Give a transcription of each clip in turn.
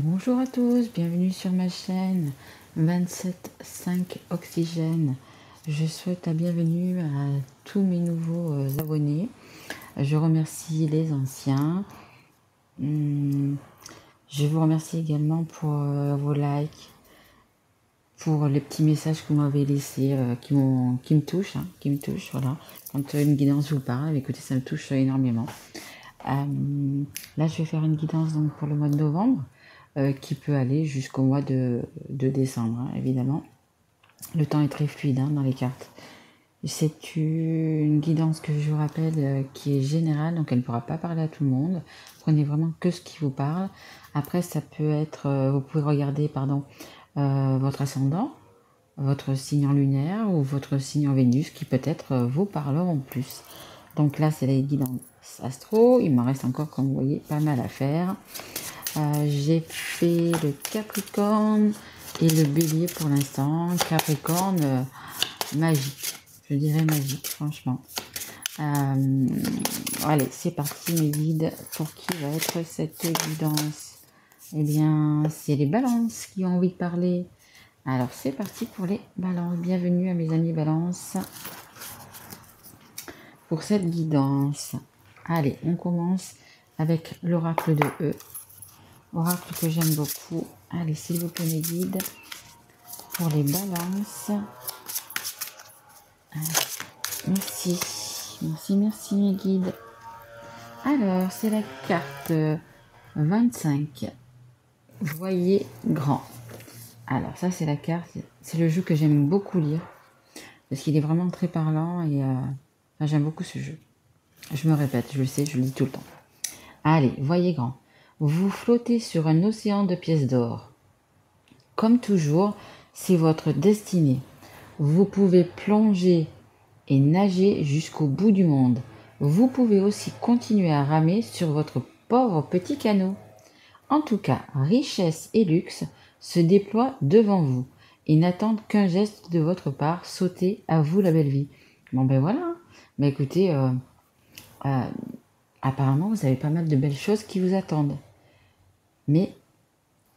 Bonjour à tous, bienvenue sur ma chaîne 27.5 Oxygène. Je souhaite la bienvenue à tous mes nouveaux abonnés. Je remercie les anciens. Je vous remercie également pour vos likes, pour les petits messages que vous m'avez laissés, qui me touchent, voilà. Quand une guidance vous parle, écoutez, ça me touche énormément. Là, je vais faire une guidance donc, pour le mois de novembre, qui peut aller jusqu'au mois de décembre, hein, évidemment. Le temps est très fluide dans les cartes. C'est une guidance que je vous rappelle qui est générale, donc elle ne pourra pas parler à tout le monde. Prenez vraiment que ce qui vous parle. Après, ça peut être, vous pouvez regarder, votre ascendant, votre signe en lunaire ou votre signe en Vénus qui peut-être vous parleront plus. Donc là, c'est la guidance astro. Il m'en reste encore, comme vous voyez, pas mal à faire. J'ai fait le Capricorne et le Bélier pour l'instant. Capricorne, magique. Je dirais magique, franchement. Allez, c'est parti mes guides. Pour qui va être cette guidance? Eh bien, c'est les balances qui ont envie de parler. Alors, c'est parti pour les balances. Bienvenue à mes amis balances pour cette guidance. Allez, on commence avec l'oracle de E. Oracle que j'aime beaucoup. Allez, s'il vous plaît, mes guides, pour les balances. Merci. Merci, mes guides. Alors, c'est la carte 25. Voyez grand. Alors, ça, c'est la carte. C'est le jeu que j'aime beaucoup lire. Parce qu'il est vraiment très parlant et j'aime beaucoup ce jeu. Je me répète, je le sais, je le dis tout le temps. Allez, voyez grand. Vous flottez sur un océan de pièces d'or. Comme toujours, c'est votre destinée. Vous pouvez plonger et nager jusqu'au bout du monde. Vous pouvez aussi continuer à ramer sur votre pauvre petit canot. En tout cas, richesse et luxe se déploient devant vous et n'attendent qu'un geste de votre part. Sautez, à vous la belle vie. Bon ben voilà. Mais écoutez, apparemment vous avez pas mal de belles choses qui vous attendent. Mais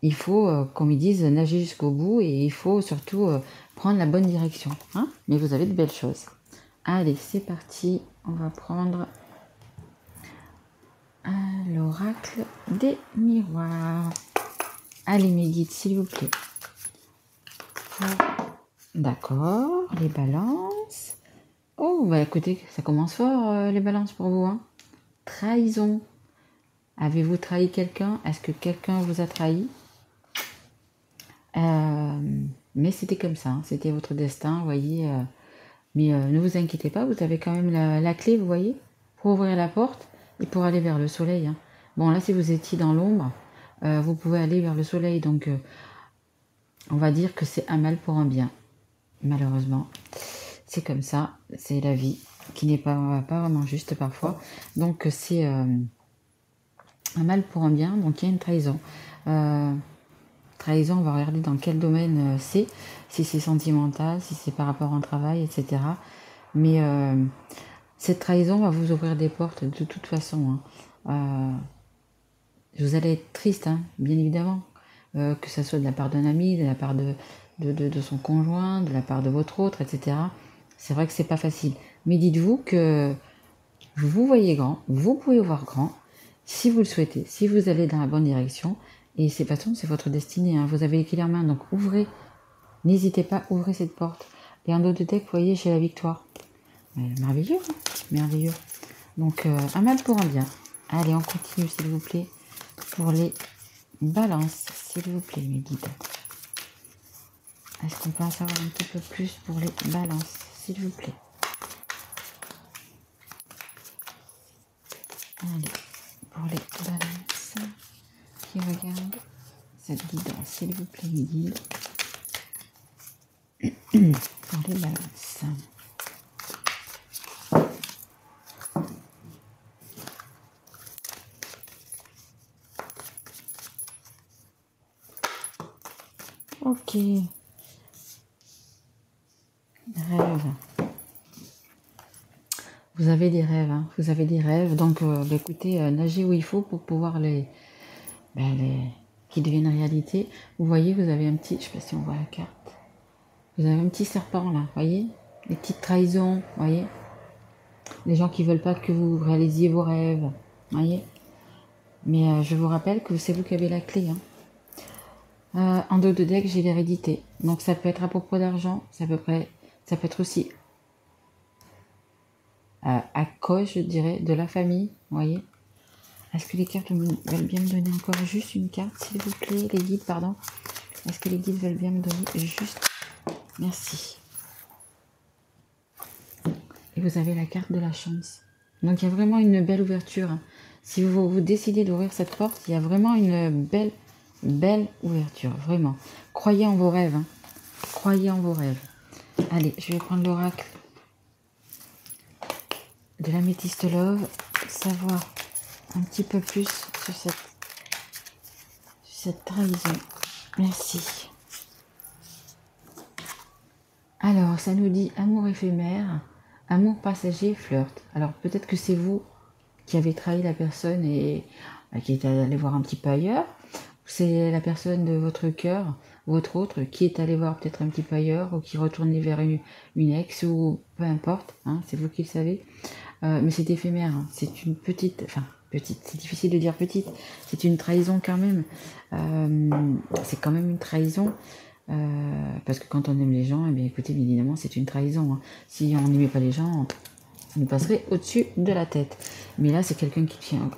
il faut, comme ils disent, nager jusqu'au bout et il faut surtout prendre la bonne direction. Hein, mais vous avez de belles choses. Allez, c'est parti. On va prendre l'oracle des miroirs. Allez, mes guides, s'il vous plaît. D'accord, les balances. Oh, bah écoutez, ça commence fort, les balances pour vous. Hein. Trahison. Avez-vous trahi quelqu'un? Est-ce que quelqu'un vous a trahi? Mais c'était comme ça, hein. C'était votre destin, vous voyez. Mais ne vous inquiétez pas, vous avez quand même la clé, vous voyez, pour ouvrir la porte et pour aller vers le soleil. Hein. Bon, là, si vous étiez dans l'ombre, vous pouvez aller vers le soleil. Donc, on va dire que c'est un mal pour un bien. Malheureusement, c'est comme ça. C'est la vie qui n'est pas vraiment juste parfois. Donc, c'est un mal pour un bien. Donc, il y a une trahison. Trahison, on va regarder dans quel domaine c'est, si c'est sentimental, si c'est par rapport à un travail, etc. Mais cette trahison va vous ouvrir des portes de toute façon. Hein. Vous allez être triste, hein, bien évidemment, que ça soit de la part d'un ami, de la part de son conjoint, de la part de votre autre, etc. C'est vrai que c'est pas facile. Mais dites-vous que vous voyez grand, vous pouvez voir grand, si vous le souhaitez, si vous allez dans la bonne direction. Et c'est pas tout, c'est votre destinée. Hein. Vous avez les clés en main, donc ouvrez. N'hésitez pas, ouvrez cette porte. Et en dos de deck, vous voyez, j'ai la victoire. Merveilleux, hein, merveilleux. Donc, un mal pour un bien. Allez, on continue, s'il vous plaît, pour les balances. S'il vous plaît, mes guides. Est-ce qu'on peut en savoir un petit peu plus pour les balances, s'il vous plaît? Allez, pour les balances qui regardent cette guidance, s'il vous plaît, mes guides. Pour les balances. Ok. Rêve. Vous avez des rêves, hein. Vous avez des rêves. Donc, écoutez, nagez où il faut pour pouvoir qui deviennent réalité. Vous voyez, vous avez un petit, je sais pas si on voit la carte, vous avez un petit serpent là, vous voyez, les petites trahisons, vous voyez, les gens qui veulent pas que vous réalisiez vos rêves, vous voyez. Mais je vous rappelle que c'est vous qui avez la clé. Hein. En dos de deck, j'ai l'hérédité. Donc ça peut être à propos d'argent, ça peut être aussi à cause, je dirais, de la famille, vous voyez. Est-ce que les cartes veulent bien me donner encore juste une carte, s'il vous plaît? Les guides, pardon. Est-ce que les guides veulent bien me donner juste... Merci. Et vous avez la carte de la chance. Donc il y a vraiment une belle ouverture. Hein. Si vous décidez d'ouvrir cette porte, il y a vraiment une belle ouverture, vraiment. Croyez en vos rêves. Hein. Croyez en vos rêves. Allez, je vais prendre l'oracle de l'améthyste love, savoir un petit peu plus sur cette trahison. Merci. Alors, ça nous dit amour éphémère, amour passager, flirt. Alors, peut-être que c'est vous qui avez trahi la personne et qui est allé voir un petit peu ailleurs. C'est la personne de votre cœur, votre autre, qui est allé voir peut-être un petit peu ailleurs ou qui retournait vers une ex ou peu importe. Hein, c'est vous qui le savez. Mais c'est éphémère. Hein, c'est une petite... Enfin, petite, c'est difficile de dire petite. C'est une trahison quand même. C'est quand même une trahison. Parce que quand on aime les gens, eh bien, écoutez, bien évidemment, c'est une trahison. Hein. Si on n'aimait pas les gens, on nous passerait au-dessus de la tête. Mais là, c'est quelqu'un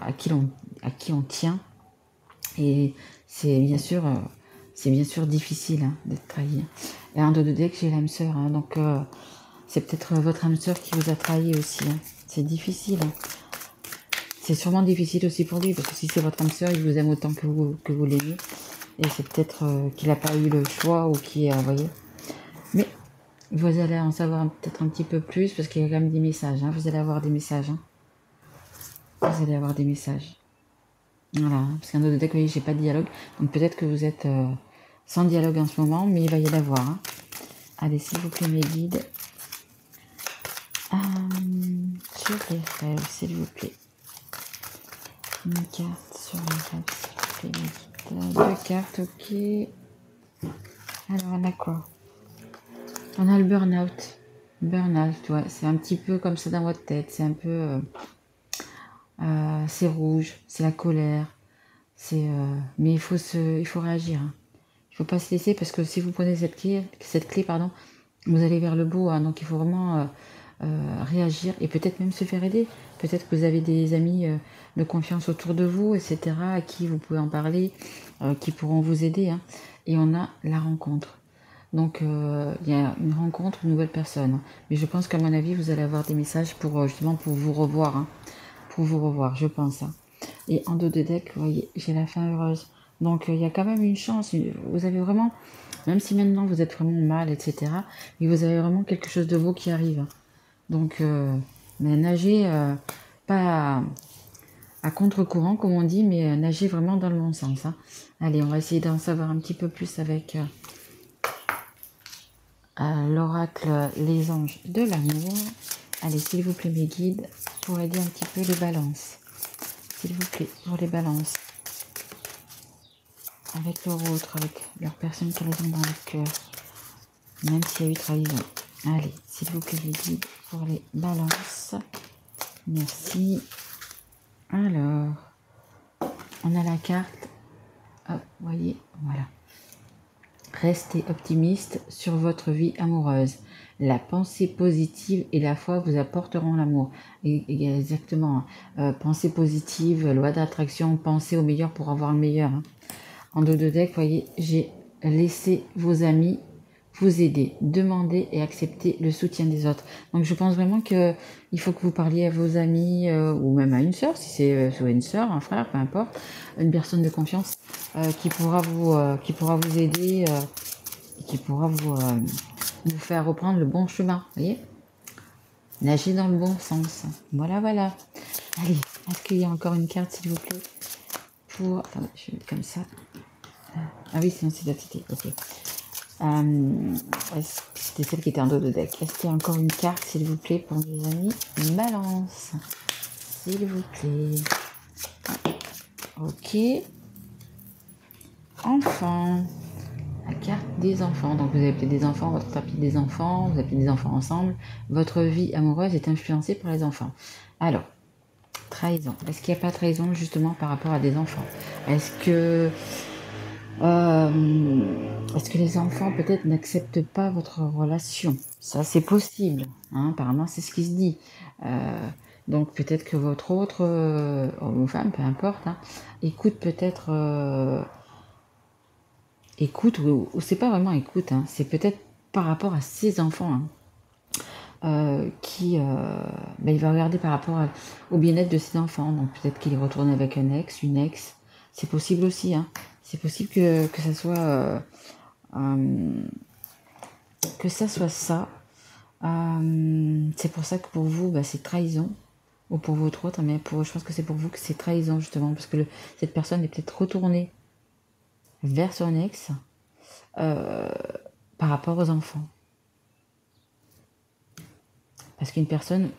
à qui on tient. Et c'est bien sûr difficile hein, d'être trahi. Et en dos de deck, j'ai l'âme sœur. Hein, donc, c'est peut-être votre âme sœur qui vous a trahi aussi. Hein. C'est difficile. Hein. C'est sûrement difficile aussi pour lui, parce que si c'est votre âme sœur, il vous aime autant que vous l'aimez. Et c'est peut-être qu'il n'a pas eu le choix ou qui est envoyé. Mais vous allez en savoir peut-être un petit peu plus parce qu'il y a quand même des messages. Hein. Vous allez avoir des messages. Hein. Vous allez avoir des messages. Voilà. Parce qu'un autre deck, vous voyez, j'ai pas de dialogue. Donc peut-être que vous êtes sans dialogue en ce moment, mais il va y en avoir. Hein. Allez, s'il vous plaît, mes guides. Sur les rêves, s'il vous plaît. Une carte sur les rêves, s'il vous plaît, mes guides. Deux cartes, ok. Alors, on a quoi? On a le burn-out. Burn-out, ouais. C'est un petit peu comme ça dans votre tête. C'est un peu... c'est rouge, c'est la colère. Mais il faut réagir. Hein. Il ne faut pas se laisser parce que si vous prenez cette clé, pardon, vous allez vers le bout. Hein. Donc, il faut vraiment réagir et peut-être même se faire aider. Peut-être que vous avez des amis de confiance autour de vous, etc., à qui vous pouvez en parler, qui pourront vous aider. Hein. Et on a la rencontre. Donc, il y a une rencontre, une nouvelle personne. Mais je pense qu'à mon avis, vous allez avoir des messages pour justement pour vous revoir. Hein. Pour vous revoir, je pense. Hein. Et en dos de deck, vous voyez, j'ai la fin heureuse. Donc, il y a quand même une chance. Vous avez vraiment, même si maintenant vous êtes vraiment mal, etc., mais vous avez vraiment quelque chose de beau qui arrive. Donc, mais nagez pas à contre-courant, comme on dit, mais nagez vraiment dans le bon sens. Hein. Allez, on va essayer d'en savoir un petit peu plus avec l'oracle Les Anges de l'amour. Allez, s'il vous plaît, mes guides, pour aider un petit peu les balances. S'il vous plaît, pour les balances. Avec leur autre, avec leur personne qui les ont dans le cœur. Même s'il y a eu trahison. Allez, s'il vous plaît, les guides, pour les balances. Merci. Alors, on a la carte. Hop, vous voyez, voilà. Restez optimiste sur votre vie amoureuse. La pensée positive et la foi vous apporteront l'amour. Et exactement. Pensée positive, loi d'attraction, pensez au meilleur pour avoir le meilleur. Hein. En dos de deck, vous voyez, j'ai laissé vos amis vous aider, demander et accepter le soutien des autres. Donc je pense vraiment qu'il faut que vous parliez à vos amis ou même à une sœur, si c'est une sœur, un frère, peu importe, une personne de confiance qui pourra vous aider et qui pourra vous faire reprendre le bon chemin. Vous voyez, nager dans le bon sens. Voilà, voilà. Allez, est-ce qu'il y a encore une carte, s'il vous plaît, pour... Attendez, je vais mettre comme ça. Ah oui, sinon c'est la cité. Ok. C'était celle qui était en dos de deck. Est-ce qu'il y a encore une carte, s'il vous plaît, pour mes amis? Une balance. S'il vous plaît. Ok. enfants. La carte des enfants. Donc vous avez peut-être des enfants, votre tapis des enfants, vous avez peut-être des enfants ensemble. Votre vie amoureuse est influencée par les enfants. Alors, trahison. Est-ce qu'il n'y a pas trahison justement par rapport à des enfants? Est-ce que les enfants peut-être n'acceptent pas votre relation? Ça c'est possible, hein, apparemment c'est ce qui se dit. Donc peut-être que votre autre homme ou femme, peu importe, hein, écoute peut-être écoute, ou c'est pas vraiment écoute, hein, c'est peut-être par rapport à ses enfants, hein, il va regarder par rapport au bien-être de ses enfants. Donc peut-être qu'il est retourné avec un ex, une ex. C'est possible aussi, hein. C'est possible que ça soit ça. C'est pour ça que pour vous, c'est trahison. Ou pour votre autre, mais je pense que c'est pour vous que c'est trahison justement, parce que cette personne est peut-être retournée vers son ex par rapport aux enfants. Parce qu'une personne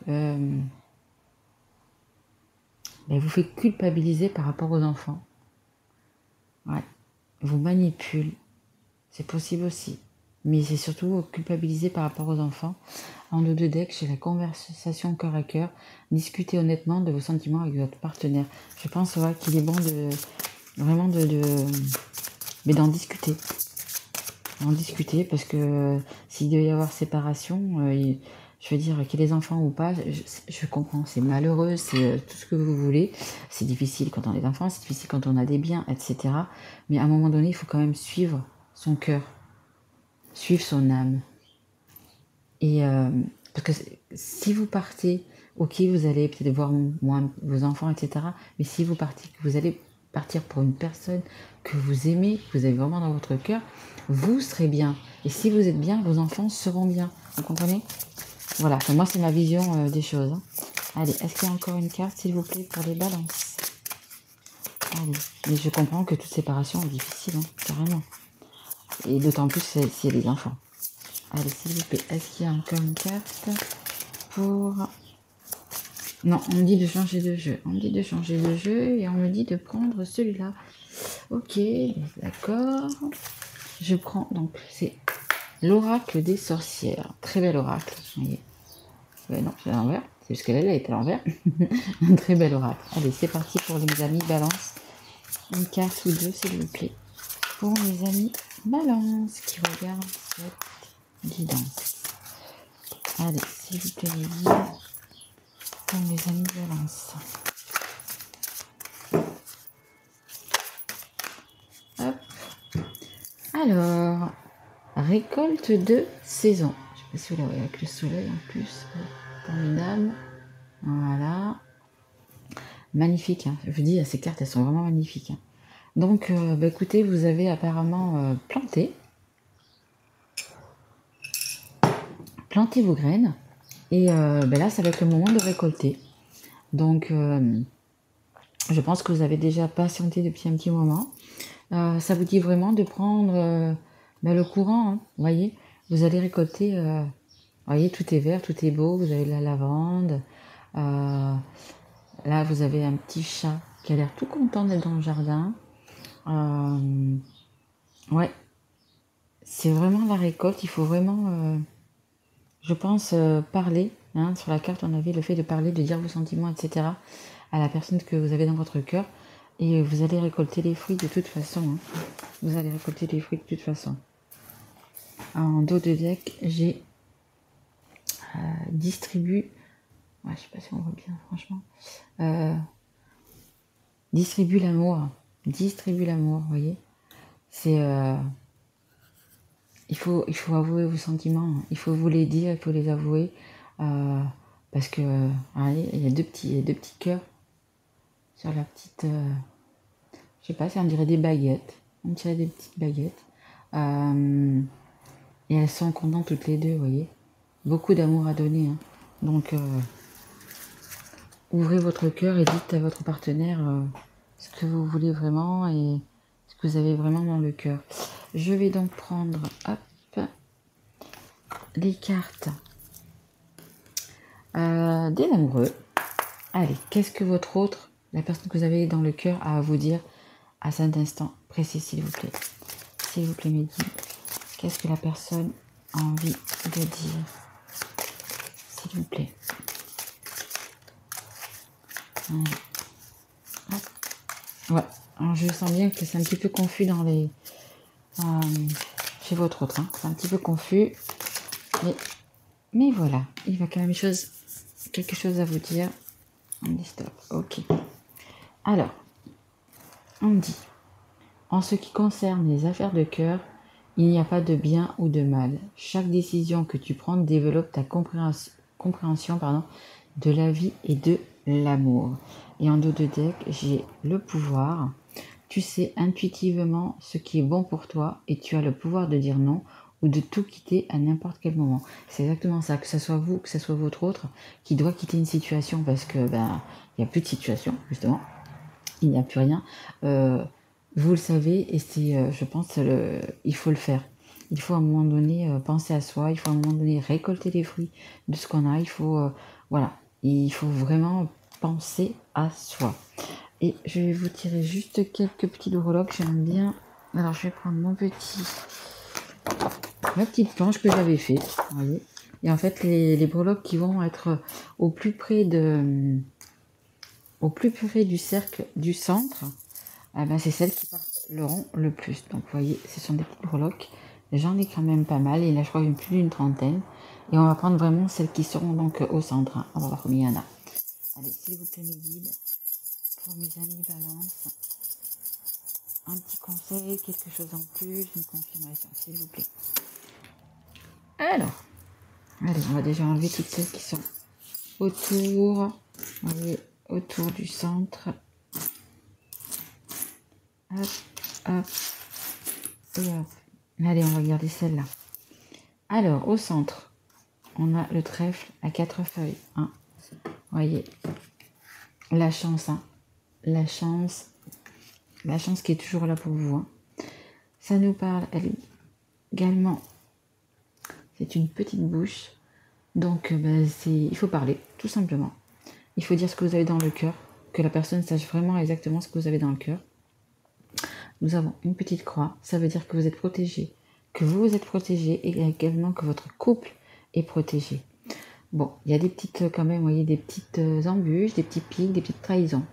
vous fait culpabiliser par rapport aux enfants. Ouais. Vous manipule. C'est possible aussi. Mais c'est surtout culpabiliser par rapport aux enfants. En dos de deck, j'ai la conversation cœur à cœur. Discutez honnêtement de vos sentiments avec votre partenaire. Je pense qu'il est bon mais d'en discuter. En discuter, parce que s'il doit y avoir séparation, je veux dire qu'il y ait des enfants ou pas, je comprends, c'est malheureux, c'est tout ce que vous voulez, c'est difficile quand on a des enfants, c'est difficile quand on a des biens, etc. Mais à un moment donné, il faut quand même suivre son cœur, suivre son âme. Et parce que si vous partez, ok, vous allez peut-être voir moins vos enfants, etc. Mais si vous partez, que vous allez partir pour une personne que vous aimez, que vous avez vraiment dans votre cœur, vous serez bien. Et si vous êtes bien, vos enfants seront bien. Vous comprenez? Voilà, enfin, moi c'est ma vision des choses. Hein. Allez, est-ce qu'il y a encore une carte, s'il vous plaît, pour les balances? Allez, mais je comprends que toute séparation est difficile, hein, carrément. Et d'autant plus s'il y a des enfants. Allez, s'il vous plaît, est-ce qu'il y a encore une carte pour... Non, on me dit de changer de jeu. On me dit de changer de jeu et on me dit de prendre celui-là. Ok, d'accord. Je prends, donc, c'est l'oracle des sorcières. Très bel oracle, vous voyez. Non, c'est à l'envers. C'est parce qu'elle est à l'envers. Un très bel oracle. Allez, c'est parti pour les amis balance. Une carte ou deux, s'il vous plaît. Pour mes amis balance qui regardent cette guidance. Allez, s'il vous plaît, les guides. Pour mes amis balance. Hop. Alors, récolte de saison. Je sais pas si vous la voyez avec le soleil en plus. Formidable. Voilà. Magnifique. Hein. Je vous dis, ces cartes, elles sont vraiment magnifiques. Hein. Donc, écoutez, vous avez apparemment planté vos graines. Et là, ça va être le moment de récolter. Donc, je pense que vous avez déjà patienté depuis un petit moment. Ça vous dit vraiment de prendre le courant, hein, vous voyez. Vous allez récolter, vous voyez, tout est vert, tout est beau. Vous avez de la lavande. Là, vous avez un petit chat qui a l'air tout content d'être dans le jardin. Ouais, c'est vraiment la récolte. Il faut vraiment, je pense, parler. Hein. Sur la carte, on avait le fait de parler, de dire vos sentiments, etc. à la personne que vous avez dans votre cœur. Et vous allez récolter les fruits de toute façon. Hein. Vous allez récolter les fruits de toute façon. En dos de deck, j'ai distribue. Ouais, je sais pas si on voit bien, franchement. Distribue l'amour. Distribue l'amour, vous voyez. C'est. Il faut avouer vos sentiments. Il faut vous les dire, il faut les avouer. Parce que. Allez, il y a deux petits cœurs sur la petite. Je sais pas, ça on dirait des baguettes. On dirait des petites baguettes. Et elles sont contentes toutes les deux, vous voyez. Beaucoup d'amour à donner. Hein. Donc, ouvrez votre cœur et dites à votre partenaire ce que vous voulez vraiment et ce que vous avez vraiment dans le cœur. Je vais donc prendre les cartes des amoureux. Allez, qu'est-ce que votre autre, la personne que vous avez dans le cœur, a à vous dire à cet instant précis, s'il vous plaît. S'il vous plaît, mes guides. Qu'est-ce que la personne a envie de dire? S'il vous plaît. Ouais, alors je sens bien que c'est un petit peu confus dans les... chez votre autre, hein. C'est un petit peu confus. Mais voilà, il va quand même quelque chose à vous dire. On dit stop, ok. Alors, on dit, en ce qui concerne les affaires de cœur, il n'y a pas de bien ou de mal. Chaque décision que tu prends développe ta compréhension de la vie et de l'amour. Et en dos de deck, j'ai le pouvoir. Tu sais intuitivement ce qui est bon pour toi et tu as le pouvoir de dire non ou de tout quitter à n'importe quel moment. C'est exactement ça, que ce soit vous, que ce soit votre autre, qui doit quitter une situation parce que il n'y a plus de situation, justement. Il n'y a plus rien. Vous le savez et c'est, je pense, il faut le faire. Il faut à un moment donné penser à soi, il faut à un moment donné récolter les fruits de ce qu'on a. Il faut, voilà, il faut vraiment penser à soi. Et je vais vous tirer juste quelques petits breloques. J'aime bien. Alors, je vais prendre ma petite planche que j'avais fait. Voyez. Et en fait, les breloques qui vont être au plus près du cercle du centre, c'est celles qui parleront le plus. Donc, vous voyez, ce sont des petites breloques. J'en ai quand même pas mal. Et là, je crois qu'il y en a plus d'une trentaine. Et on va prendre vraiment celles qui seront donc au centre. Hein. On va voir combien il y en a. Allez, s'il vous plaît, mes guides. Pour mes amis balance, un petit conseil, quelque chose en plus, une confirmation, s'il vous plaît. Alors, allez, on va déjà enlever toutes celles qui sont autour, vous voyez, autour du centre. Hop, hop, et hop. Allez, on va regarder celle-là. Alors, au centre, on a le trèfle à 4 feuilles. Hein. Vous voyez, la chance, hein. La chance qui est toujours là pour vous. Hein. Ça nous parle également. C'est une petite bouche. Donc, il faut parler, tout simplement. Il faut dire ce que vous avez dans le cœur. Que la personne sache vraiment exactement ce que vous avez dans le cœur. Nous avons une petite croix. Ça veut dire que vous êtes protégé. Que vous êtes protégé et également que votre couple est protégé. Bon, il y a des petites, quand même, vous voyez, des petites embûches, des petits pics, des petites trahisons.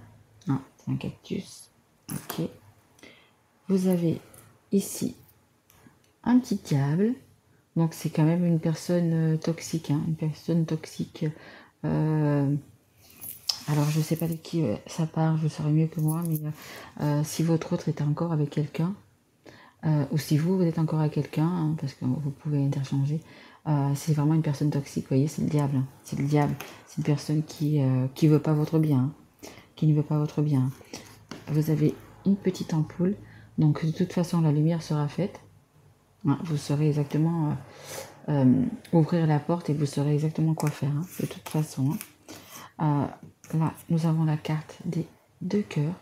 Ah, c'est un cactus. Ok. Vous avez ici un petit diable. Donc c'est quand même une personne toxique. Hein, une personne toxique. Alors je ne sais pas de qui ça part, je saurais mieux que moi. Mais si votre autre est encore avec quelqu'un, ou si vous êtes encore avec quelqu'un, hein, parce que vous pouvez interchanger, c'est vraiment une personne toxique, vous voyez, c'est le diable. Hein, c'est le diable. C'est une personne qui veut pas votre bien. Hein, qui ne veut pas votre bien. Vous avez une petite ampoule. Donc de toute façon la lumière sera faite. Hein, vous saurez exactement ouvrir la porte et vous saurez exactement quoi faire. Hein, de toute façon. Hein. Là nous avons la carte des 2 cœurs.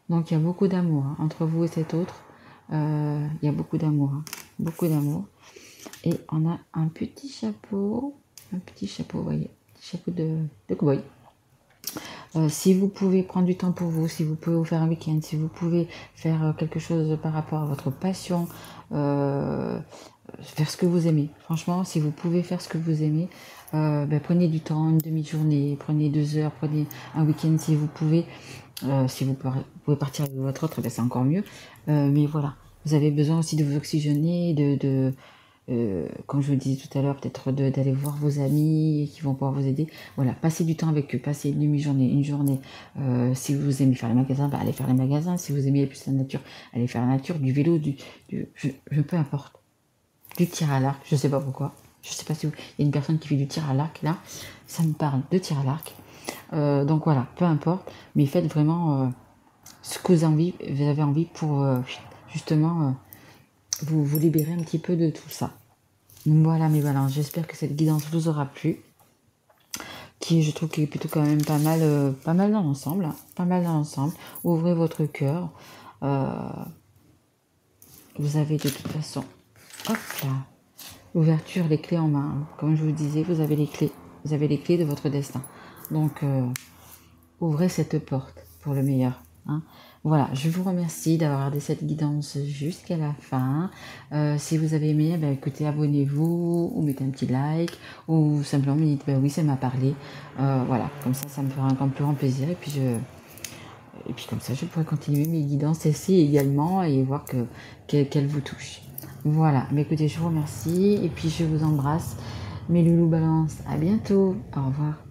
Donc il y a beaucoup d'amour hein, entre vous et cet autre. Il y a beaucoup d'amour. Hein, beaucoup d'amour. Et on a un petit chapeau. Un petit chapeau, vous voyez. Petit chapeau de cow-boy. Si vous pouvez prendre du temps pour vous, si vous pouvez vous faire un week-end, si vous pouvez faire quelque chose par rapport à votre passion, faire ce que vous aimez. Franchement, si vous pouvez faire ce que vous aimez, prenez du temps, une demi-journée, prenez 2 heures, prenez un week-end si vous pouvez. Si vous pouvez partir avec votre autre, c'est encore mieux. Mais voilà, vous avez besoin aussi de vous oxygéner, comme je vous le disais tout à l'heure, peut-être d'aller voir vos amis qui vont pouvoir vous aider. Voilà, passez du temps avec eux, passez une demi-journée, une journée. Si vous aimez faire les magasins, allez faire les magasins. Si vous aimez plus la nature, allez faire la nature, du vélo, peu importe. Du tir à l'arc, je sais pas pourquoi. Je sais pas si il y a une personne qui fait du tir à l'arc là, ça me parle de tir à l'arc. Donc voilà, peu importe, mais faites vraiment ce que vous avez envie pour justement vous libérer un petit peu de tout ça. Voilà mes balances, j'espère que cette guidance vous aura plu, qui je trouve qui est plutôt quand même pas mal dans l'ensemble, hein, pas mal dans l'ensemble. Ouvrez votre cœur, vous avez de toute façon, hop là, l'ouverture, les clés en main, hein. Comme je vous disais, vous avez les clés de votre destin. Donc ouvrez cette porte pour le meilleur. Hein. Voilà, je vous remercie d'avoir regardé cette guidance jusqu'à la fin. Si vous avez aimé, bah, écoutez, abonnez-vous ou mettez un petit like ou simplement me dites, bah oui, ça m'a parlé. Voilà, comme ça me fera encore plus grand plaisir. Et puis comme ça, je pourrai continuer mes guidances ici également et voir qu'elles vous touchent. Voilà, mais écoutez, je vous remercie et puis je vous embrasse. Mes loulous balance, à bientôt. Au revoir.